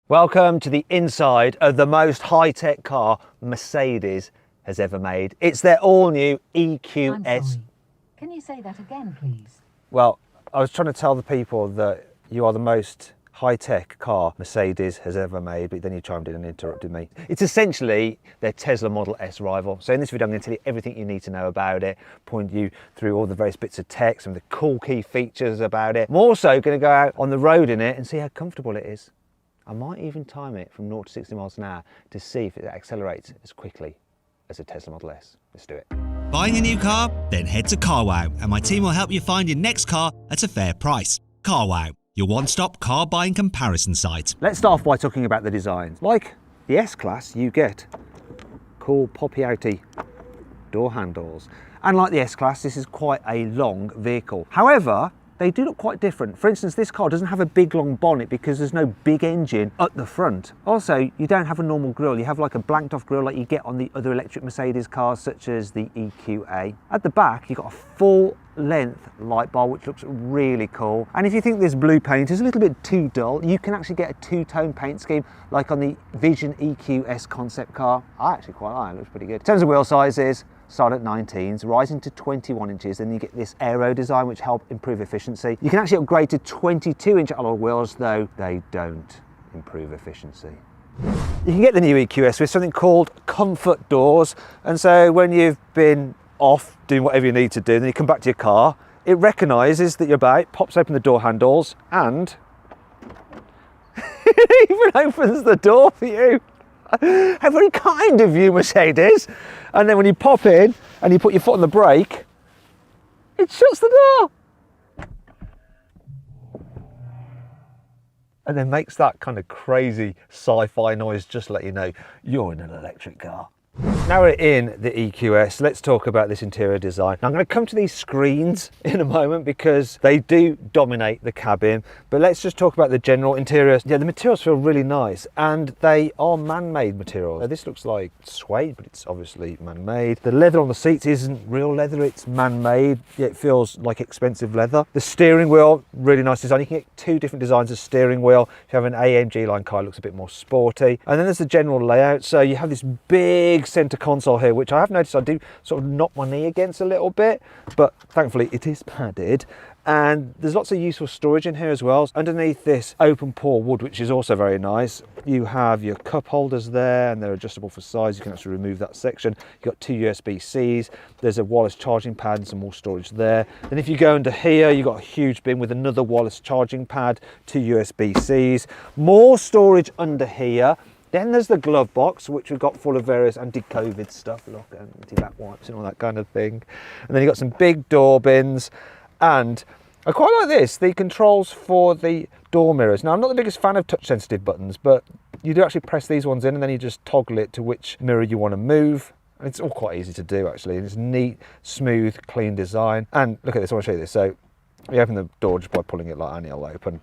Welcome to the inside of the most high-tech car Mercedes has ever made. It's their all-new EQS. I'm sorry. Can you say that again, please? Well, I was trying to tell the people that you are the most high-tech car Mercedes has ever made, but then you chimed in and interrupted me. It's essentially their Tesla Model S rival. So in this video, I'm going to tell you everything you need to know about it, point you through all the various bits of tech, some of the cool key features about it. I'm also going to go out on the road in it and see how comfortable it is. I might even time it from 0 to 60 miles an hour to see if it accelerates as quickly as a Tesla Model S. Let's do it. Buying a new car? Then head to CarWow and my team will help you find your next car at a fair price. CarWow, your one-stop car buying comparison site. Let's start off by talking about the design. Like the S-Class, you get cool poppy-outy door handles. And like the S-Class, this is quite a long vehicle. However, they do look quite different. For instance, this car doesn't have a big long bonnet because there's no big engine at the front. Also, you don't have a normal grille. You have like a blanked off grille like you get on the other electric Mercedes cars such as the EQA. At the back, you've got a full length light bar which looks really cool. And if you think this blue paint is a little bit too dull, you can actually get a two-tone paint scheme like on the Vision EQS concept car. I actually quite like it, it looks pretty good. In terms of wheel sizes, start at 19s, rising to 21 inches, then you get this aero design which helps improve efficiency. You can actually upgrade to 22-inch alloy wheels, though they don't improve efficiency. You can get the new EQS with something called comfort doors, and so when you've been off doing whatever you need to do, then you come back to your car, it recognises that you're about, pops open the door handles, and it even opens the door for you. How very kind of you, Mercedes. And then when you pop in and you put your foot on the brake, it shuts the door. And then makes that kind of crazy sci-fi noise just to let you know you're in an electric car. Now we're in the EQS, let's talk about this interior design. Now I'm going to come to these screens in a moment because they do dominate the cabin, but let's just talk about the general interior. Yeah, the materials feel really nice and they are man-made materials. Now, this looks like suede, but it's obviously man-made. The leather on the seats isn't real leather, it's man-made, yet it feels like expensive leather. The steering wheel, really nice design. You can get two different designs of steering wheel. If you have an AMG line car, it looks a bit more sporty. And then there's the general layout. So you have this big center console here, which I have noticed I do sort of knock my knee against a little bit, but thankfully it is padded. And there's lots of useful storage in here as well. Underneath this open pore wood, which is also very nice, you have your cup holders there and they're adjustable for size. You can actually remove that section. You've got two USB-Cs. There's a wireless charging pad and some more storage there. Then if you go under here, you've got a huge bin with another wireless charging pad, two USB-Cs, more storage under here. Then there's the glove box, which we've got full of various anti-COVID stuff, look, anti-back wipes and all that kind of thing. And then you've got some big door bins. And I quite like this, the controls for the door mirrors. Now, I'm not the biggest fan of touch-sensitive buttons, but you do actually press these ones in and then you just toggle it to which mirror you want to move. And it's all quite easy to do, actually. And it's neat, smooth, clean design. And look at this, I want to show you this. So you open the door just by pulling it like that and it'll open.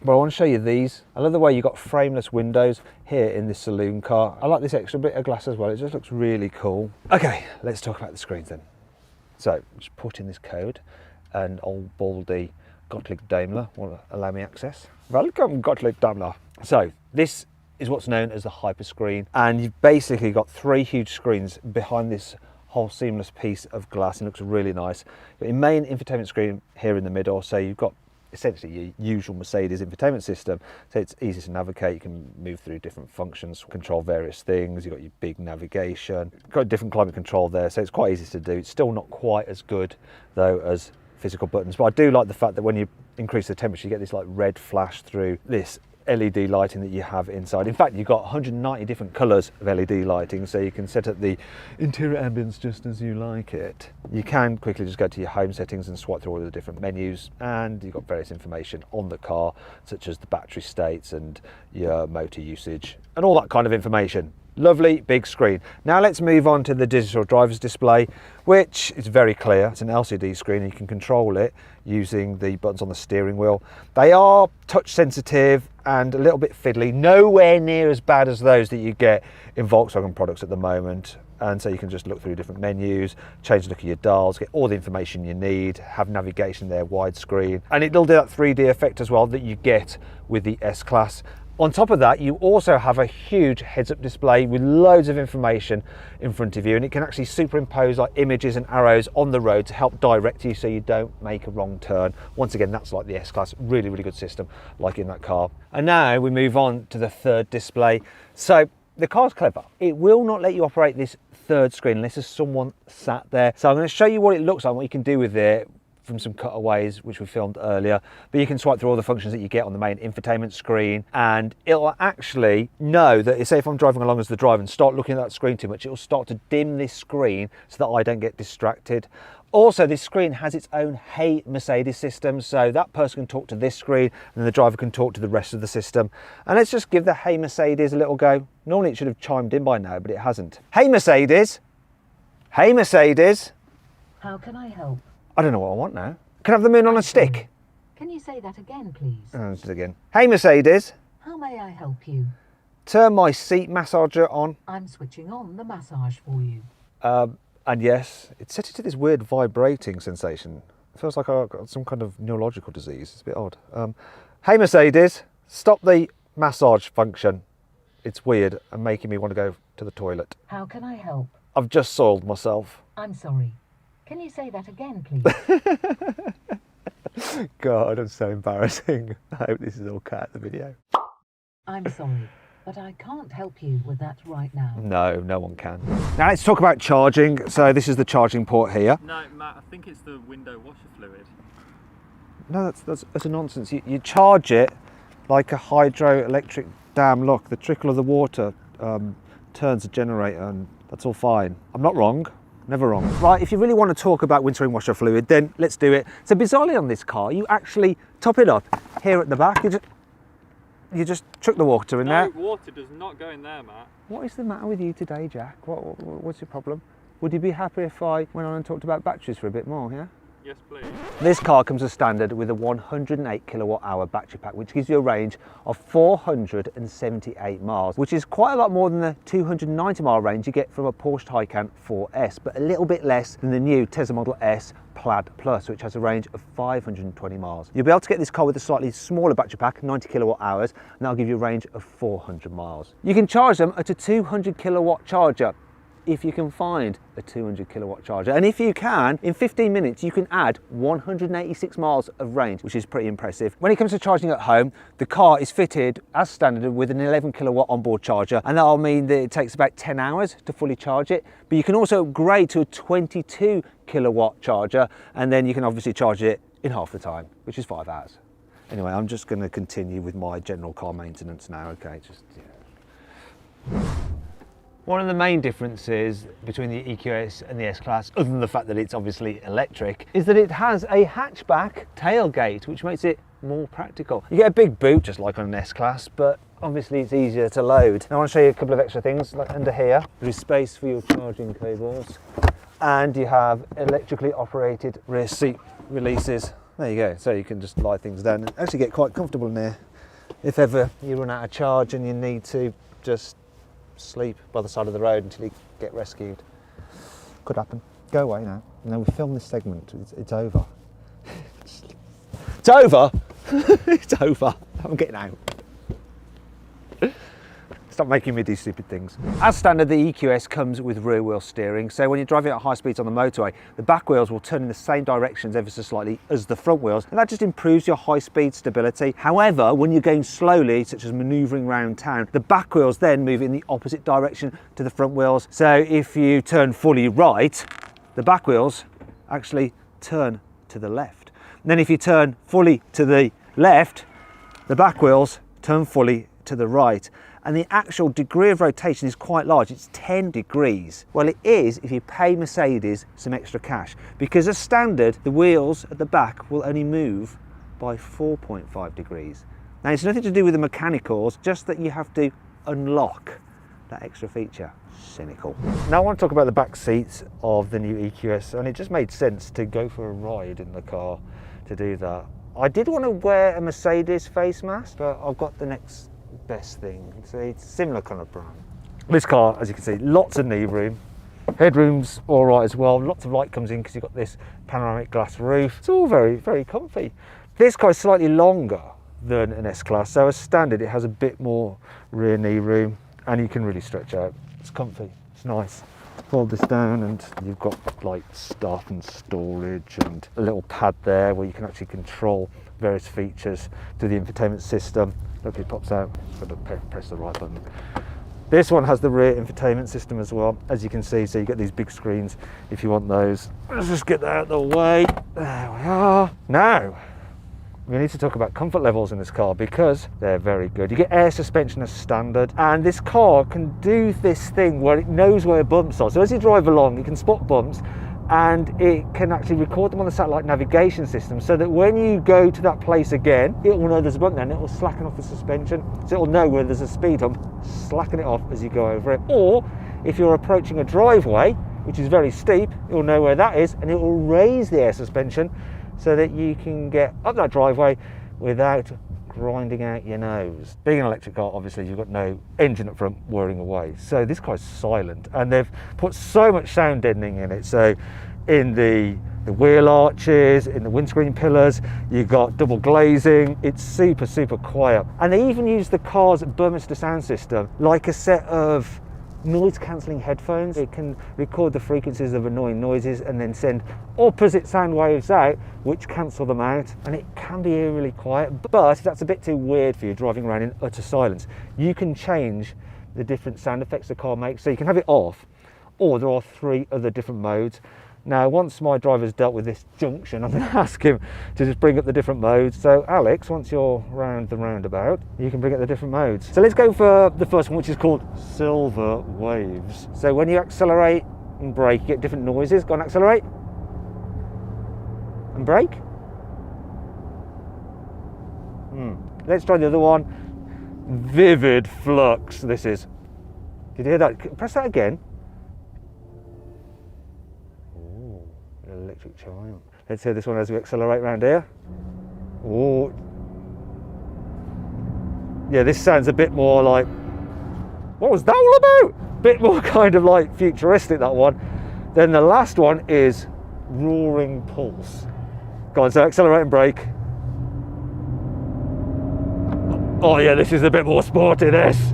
But I want to show you these. I love the way you've got frameless windows here in this saloon car. I like this extra bit of glass as well. It just looks really cool. Okay, let's talk about the screens then. So just put in this code and old baldy Gottlieb Daimler will allow me access. Welcome, Gottlieb Daimler. So this is what's known as the hyperscreen, and you've basically got three huge screens behind this whole seamless piece of glass, and it looks really nice. You've got your main infotainment screen here in the middle, so you've got essentially your usual Mercedes infotainment system, so it's easy to navigate. You can move through different functions, control various things. You've got your big navigation, got a different climate control there, so it's quite easy to do. It's still not quite as good though as physical buttons, but I do like the fact that when you increase the temperature you get this like red flash through this LED lighting that you have inside. In fact, you've got 190 different colours of LED lighting, so you can set up the interior ambience just as you like it. You can quickly just go to your home settings and swipe through all of the different menus, and you've got various information on the car, such as the battery states and your motor usage and all that kind of information. Lovely big screen. Now let's move on to the digital driver's display, which is very clear. It's an LCD screen and you can control it using the buttons on the steering wheel. They are touch sensitive and a little bit fiddly, nowhere near as bad as those that you get in Volkswagen products at the moment. And so you can just look through different menus, change the look of your dials, get all the information you need, have navigation there, widescreen, and it'll do that 3D effect as well that you get with the S-Class. On top of that, you also have a huge heads-up display with loads of information in front of you, and it can actually superimpose like images and arrows on the road to help direct you so you don't make a wrong turn. Once again, that's like the S-Class, really, really good system, like in that car. And now we move on to the third display. So the car's clever. It will not let you operate this third screen unless there's someone sat there. So I'm going to show you what it looks like, what you can do with it from some cutaways which we filmed earlier, but you can swipe through all the functions that you get on the main infotainment screen, and it'll actually know that, say if I'm driving along as the driver and start looking at that screen too much, it'll start to dim this screen so that I don't get distracted. Also, this screen has its own Hey Mercedes system, so that person can talk to this screen and then the driver can talk to the rest of the system. And let's just give the Hey Mercedes a little go. Normally it should have chimed in by now, but it hasn't. Hey Mercedes! Hey Mercedes! How can I help? I don't know what I want now. Can I have the moon on a stick? Can you say that again, please? Just again. Hey Mercedes, How may I help you? turn my seat massager on. I'm switching on the massage for you. And yes, it's set it to this weird vibrating sensation. It feels like I've got some kind of neurological disease. It's a bit odd. Hey Mercedes, stop the massage function. It's weird and making me want to go to the toilet. How can I help? I've just soiled myself. I'm sorry. Can you say that again, please? God, I'm so embarrassing. I hope this is all cut out the video. I'm sorry, but I can't help you with that right now. No, no one can. Now let's talk about charging. So this is the charging port here. No, Matt, I think it's the window washer fluid. No, that's a nonsense. You charge it like a hydroelectric dam. Look, the trickle of the water turns the generator, and that's all fine. I'm not wrong. Never wrong. Right, if you really want to talk about windscreen washer fluid, then let's do it. So bizarrely on this car, you actually top it up here at the back. You just chuck the water in there. No, water does not go in there, Matt. What is the matter with you today, Jack? What's your problem? Would you be happy if I went on and talked about batteries for a bit more, yeah? Yes, please. This car comes as standard with a 108 kilowatt hour battery pack, which gives you a range of 478 miles, which is quite a lot more than the 290 mile range you get from a Porsche Taycan 4S, but a little bit less than the new Tesla Model S Plaid Plus, which has a range of 520 miles. You'll be able to get this car with a slightly smaller battery pack, 90 kilowatt hours, and that'll give you a range of 400 miles. You can charge them at a 200 kilowatt charger, if you can find a 200 kilowatt charger. And if you can, in 15 minutes, you can add 186 miles of range, which is pretty impressive. When it comes to charging at home, the car is fitted as standard with an 11 kilowatt onboard charger, and that'll mean that it takes about 10 hours to fully charge it. But you can also upgrade to a 22 kilowatt charger, and then you can obviously charge it in half the time, which is 5 hours. Anyway, I'm just going to continue with my general car maintenance now, okay? One of the main differences between the EQS and the S-Class, other than the fact that it's obviously electric, is that it has a hatchback tailgate, which makes it more practical. You get a big boot, just like on an S-Class, but obviously it's easier to load. Now I want to show you a couple of extra things, like under here, there is space for your charging cables, and you have electrically operated rear seat releases. There you go, so you can just lie things down and actually get quite comfortable in there. If ever you run out of charge and you need to just sleep by the side of the road until you get rescued. Could happen. Go away now. No, we filmed this segment. It's over. It's over? It's over. I'm getting out. Stop making me do stupid things. As standard, the EQS comes with rear wheel steering, so when you're driving at high speeds on the motorway, the back wheels will turn in the same directions ever so slightly as the front wheels, and that just improves your high speed stability. However, when you're going slowly, such as manoeuvring around town, the back wheels then move in the opposite direction to the front wheels. So if you turn fully right, the back wheels actually turn to the left. And then if you turn fully to the left, the back wheels turn fully to the right. And the actual degree of rotation is quite large. It's 10 degrees. Well, it is if you pay Mercedes some extra cash, because as standard, the wheels at the back will only move by 4.5 degrees. Now, it's nothing to do with the mechanicals, just that you have to unlock that extra feature. Cynical. Now I want to talk about the back seats of the new EQS, and it just made sense to go for a ride in the car to do that. I did want to wear a Mercedes face mask, but I've got the next best thing. It's a similar kind of brand. This car, as you can see, lots of knee room. Headroom's all right as well. Lots of light comes in because you've got this panoramic glass roof. It's all very, very comfy. This car is slightly longer than an S-Class. So as standard, it has a bit more rear knee room, and you can really stretch out. It's comfy, it's nice. Fold this down and you've got like stuff and storage and a little pad there where you can actually control various features to the infotainment system. Look, it pops out. Got to press the right button. This one has the rear infotainment system as well, as you can see. So you get these big screens if you want those. Let's just get that out of the way. There we are. Now we need to talk about comfort levels in this car because they're very good. You get air suspension as standard, and this car can do this thing where it knows where bumps are. So as you drive along, you can spot bumps, and it can actually record them on the satellite navigation system, so that when you go to that place again, it will know there's a bump there, and it will slacken off the suspension. So it will know where there's a speed hump, slacken it off as you go over it. Or if you're approaching a driveway, which is very steep, it will know where that is, and it will raise the air suspension so that you can get up that driveway without grinding out your nose. Being an electric car, obviously you've got no engine up front whirring away. So this car's silent, and they've put so much sound deadening in it. So in the wheel arches, in the windscreen pillars, you've got double glazing. It's super, super quiet. And they even use the car's Burmester sound system like a set of noise cancelling headphones. It can record the frequencies of annoying noises and then send opposite sound waves out which cancel them out, and it can be eerily quiet. But if that's a bit too weird for you driving around in utter silence, you can change the different sound effects the car makes. So you can have it off, or there are 3 other different modes. Now, once my driver's dealt with this junction, I'm going to ask him to just bring up the different modes. So Alex, once you're round the roundabout, you can bring up the different modes. So let's go for the first one, which is called Silver Waves. So when you accelerate and brake, you get different noises. Go on, accelerate and brake. Let's try the other one. Vivid Flux, this is. Did you hear that? Press that again. Electric chime. Let's hear this one as we accelerate around here. Oh, yeah, this sounds a bit more like, what was that all about? Bit more kind of like futuristic, that one. Then the last one is Roaring Pulse. Go on, so accelerate and brake. Oh yeah, this is a bit more sporty, this.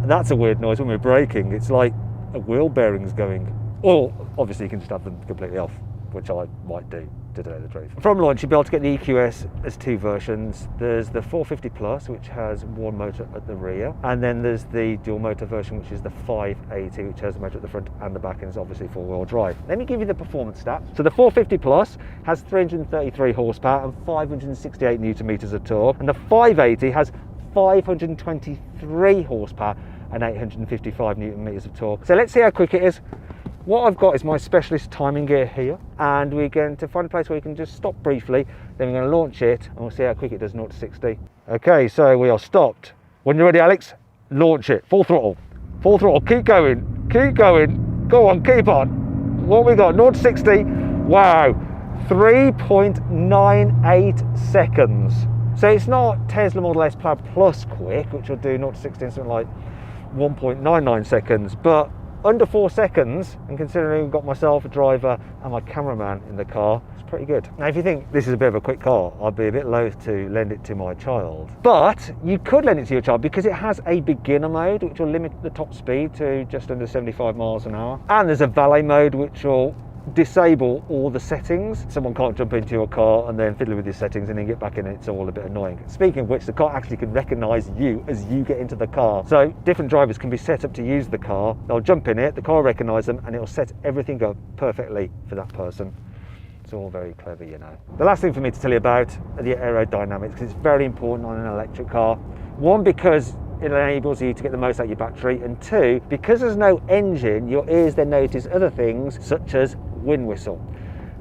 And that's a weird noise when we're braking. It's like a wheel bearing's going. Or obviously you can just have them completely off, which I might do, to tell you the truth. From launch, you'll be able to get the EQS as 2 versions. There's the 450 Plus, which has 1 motor at the rear, and then there's the dual motor version, which is the 580, which has a motor at the front and the back, and is obviously 4-wheel drive. Let me give you the performance stats. So the 450 Plus has 333 horsepower and 568 newton meters of torque, and the 580 has 523 horsepower and 855 newton meters of torque. So let's see how quick it is. What I've got is my specialist timing gear here, and we're going to find a place where we can just stop briefly, then we're going to launch it and we'll see how quick it does 0 to 60. Okay, so we are stopped. When you're ready, Alex, launch it. Full throttle, keep going, go on, keep on. What we got, 0 to 60, wow, 3.98 seconds. So it's not Tesla Model S Plaid Plus quick, which will do 0 to 60 in something like 1.99 seconds, but under 4 seconds, and considering we've got myself, a driver, and my cameraman in the car, it's pretty good. Now, if you think this is a bit of a quick car, I'd be a bit loath to lend it to my child. But you could lend it to your child because it has a beginner mode, which will limit the top speed to just under 75 miles an hour. And there's a valet mode, which will disable all the settings. Someone can't jump into your car and then fiddle with your settings and then get back in, and it's all a bit annoying. Speaking of which, the car actually can recognise you as you get into the car. So different drivers can be set up to use the car. They'll jump in it, the car will recognise them, and it'll set everything up perfectly for that person. It's all very clever, you know. The last thing for me to tell you about are the aerodynamics, because it's very important on an electric car. One, because it enables you to get the most out of your battery, and 2, because there's no engine, your ears then notice other things such as wind whistle.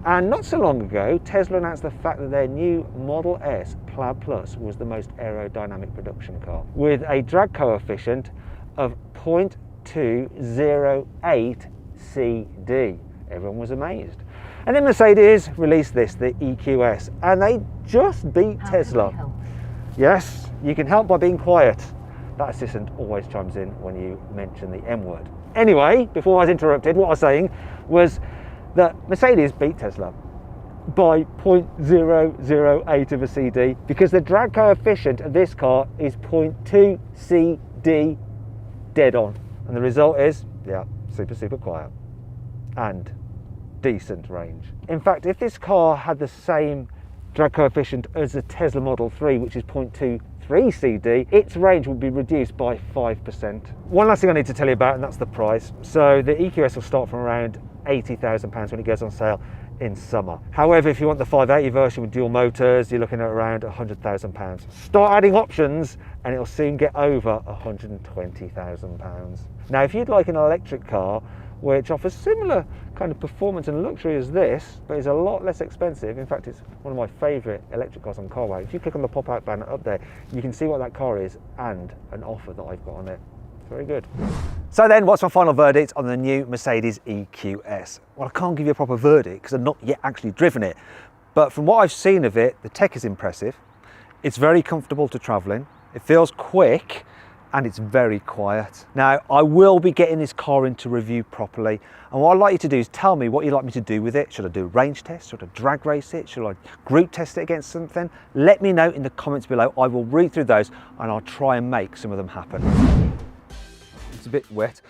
And not so long ago, Tesla announced the fact that their new Model S Plaid Plus was the most aerodynamic production car, with a drag coefficient of 0.208 CD. Everyone was amazed. And then Mercedes released this, the EQS, and they just beat Tesla. Yes, you can help by being quiet. That assistant always chimes in when you mention the M word. Anyway, before I was interrupted, what I was saying was that Mercedes beat Tesla. by 0.008 of a CD, because the drag coefficient of this car is 0.2 CD dead on. And the result is, yeah, super quiet and decent range. In fact, if this car had the same drag coefficient as the Tesla Model 3, which is 0.23 CD, its range would be reduced by 5%. One last thing I need to tell you about, and that's the price. So the EQS will start from around £80,000 when it goes on sale in summer. However, if you want the 580 version with dual motors, you're looking at around £100,000. Start adding options and it'll soon get over £120,000. Now, if you'd like an electric car which offers similar kind of performance and luxury as this, but is a lot less expensive. In fact, it's one of my favourite electric cars on CarWow. If you click on the pop-out banner up there, you can see what that car is and an offer that I've got on it. It's very good. So then, what's my final verdict on the new Mercedes EQS? Well, I can't give you a proper verdict because I've not yet actually driven it. But from what I've seen of it, the tech is impressive. It's very comfortable to travel in. It feels quick. And it's very quiet. Now, I will be getting this car into review properly. And what I'd like you to do is tell me what you'd like me to do with it. Should I do a range test? Should I drag race it? Should I group test it against something? Let me know in the comments below. I will read through those and I'll try and make some of them happen. It's a bit wet.